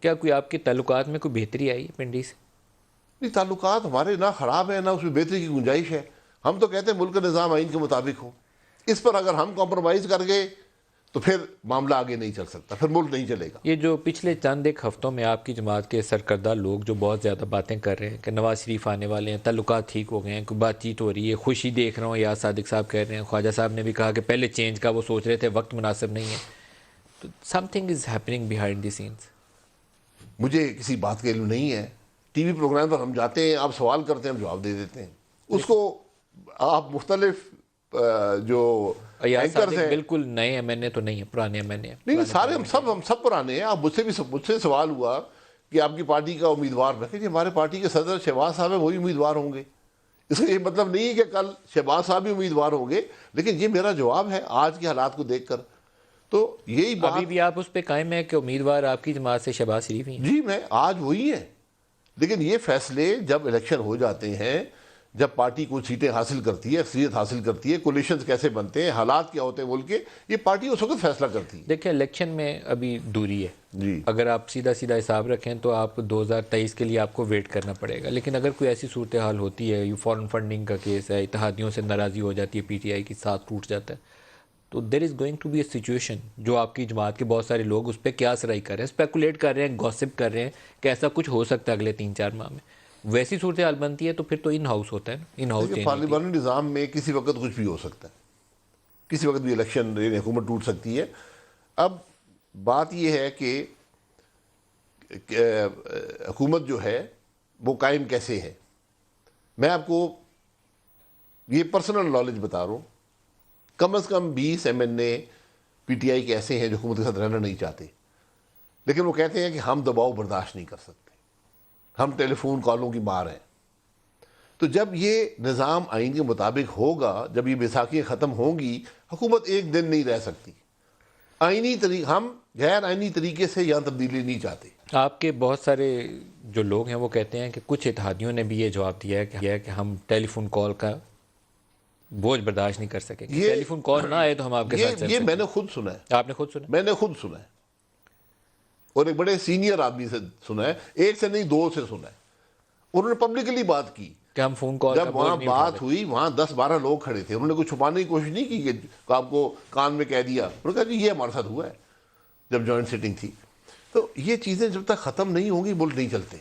کیا کوئی آپ کے تعلقات میں کوئی بہتری آئی ہے پنڈی سے؟ نہیں، تعلقات ہمارے نہ خراب ہیں نہ اس میں بہتری کی گنجائش ہے. ہم تو کہتے ہیں ملک کا نظام آئین کے مطابق ہو. اس پر اگر ہم کمپرومائز کر گئے تو پھر معاملہ آگے نہیں چل سکتا، پھر ملک نہیں چلے گا. یہ جو پچھلے چند ایک ہفتوں میں آپ کی جماعت کے سرکردہ لوگ جو بہت زیادہ باتیں کر رہے ہیں کہ نواز شریف آنے والے ہیں، تعلقات ٹھیک ہو گئے ہیں، کوئی بات چیت ہو رہی ہے، خوشی دیکھ رہا ہوں، یا صادق صاحب کہہ رہے ہیں، خواجہ صاحب نے بھی کہا کہ پہلے چینج کا وہ سوچ رہے تھے، وقت مناسب نہیں ہے، تو some thing is happening behind the sense. مجھے کسی بات کا علم نہیں ہے. ٹی وی پروگرام پر ہم جاتے ہیں، آپ سوال کرتے ہیں، ہم جواب دے دیتے ہیں. اس کو آپ مختلف جو ایاز اینکرز صادق ہیں. بالکل نئے ایم این اے تو نہیں ہے، پرانے ایم این اے ہیں. نہیں، سارے ہم سب پرانے ہیں. آپ مجھ سے سوال ہوا کہ آپ کی پارٹی کا امیدوار. میں کہ ہمارے پارٹی کے صدر شہباز صاحب ہیں، وہی امیدوار ہوں گے. اس کا یہ مطلب نہیں ہے کہ کل شہباز صاحب بھی امیدوار ہوں گے، لیکن یہ میرا جواب ہے آج کے حالات کو دیکھ کر. تو یہی ابھی بات. بھی آپ اس پہ قائم ہیں کہ امیدوار آپ کی جماعت سے شہباز شریف ہی ہیں؟ جی، میں آج وہی ہیں. لیکن یہ فیصلے جب الیکشن ہو جاتے ہیں، جب پارٹی کچھ سیٹیں حاصل کرتی ہے، اکثریت حاصل کرتی ہے، کولیشنز کیسے بنتے ہیں، حالات کیا ہوتے ہیں ملک کے، یہ پارٹی اس وقت فیصلہ کرتی ہے. دیکھیں الیکشن میں ابھی دوری ہے. جی، اگر آپ سیدھا حساب رکھیں تو آپ 2023 کے لیے آپ کو ویٹ کرنا پڑے گا. لیکن اگر کوئی ایسی صورتحال ہوتی ہے، یہ فورن فنڈنگ کا کیس ہے، اتحادیوں سے ناراضی ہو جاتی ہے، پی ٹی آئی کی ساتھ ٹوٹ جاتا ہے، تو there is going to be a situation جو آپ کی جماعت کے بہت سارے لوگ اس پہ قیاس رائے کر رہے ہیں، اسپیکولیٹ کر رہے ہیں، گوسپ کر رہے ہیں کہ ایسا کچھ ہو سکتا ہے اگلے 3-4 ماہ میں. ویسی صورتحال بنتی ہے تو پھر تو ان ہاؤس ہوتا ہے نا، ان ہاؤس دیکھیے چینج ہوتی ہے. پارلیمانی نظام میں کسی وقت کچھ بھی ہو سکتا ہے، کسی وقت بھی الیکشن حکومت ٹوٹ سکتی ہے. اب بات یہ ہے کہ حکومت جو ہے وہ قائم کیسے ہے. میں آپ کو یہ پرسنل نالج بتا رہا ہوں. کم از کم 20 M N A P T I کے ایسے ہیں جو حکومت کے ساتھ رہنا نہیں چاہتے، لیکن وہ کہتے ہیں کہ ہم دباؤ برداشت نہیں کر سکتے، ہم ٹیلی فون کالوں کی مار ہیں. تو جب یہ نظام آئین کے مطابق ہوگا، جب یہ بیساکھیاں ختم ہوں گی، حکومت ایک دن نہیں رہ سکتی. آئینی طریقے، ہم غیر آئینی طریقے سے یہاں تبدیلی نہیں چاہتے. آپ کے بہت سارے جو لوگ ہیں وہ کہتے ہیں کہ کچھ اتحادیوں نے بھی یہ جواب دیا ہے کہ ہم ٹیلی فون کال کا بوجھ برداشت نہیں کر سکیں گے. ٹیلی فون کال نہ آئے تو ہم آپ کے ساتھ چل یہ سکیں. میں نے خود سنا ہے. آپ نے خود سنا؟ میں نے خود سنا ہے، اور ایک بڑے سینئر آدمی سے سنا ہے، ایک سے نہیں 2 سے سنا ہے. انہوں نے پبلکلی بات کی. کہ ہم فون کال کا جب بوجھ وہاں نہیں اٹھا بات سکتے. ہوئی، وہاں 10-12 لوگ کھڑے تھے. انہوں نے کوئی چھپانے کی کوشش نہیں کی کہ آپ کو کان میں کہہ دیا. انہوں نے کہا جی یہ ہمارے ساتھ ہوا ہے جب جوائنٹ سیٹنگ تھی. تو یہ چیزیں جب تک ختم نہیں ہوں گی ملک نہیں چلتے.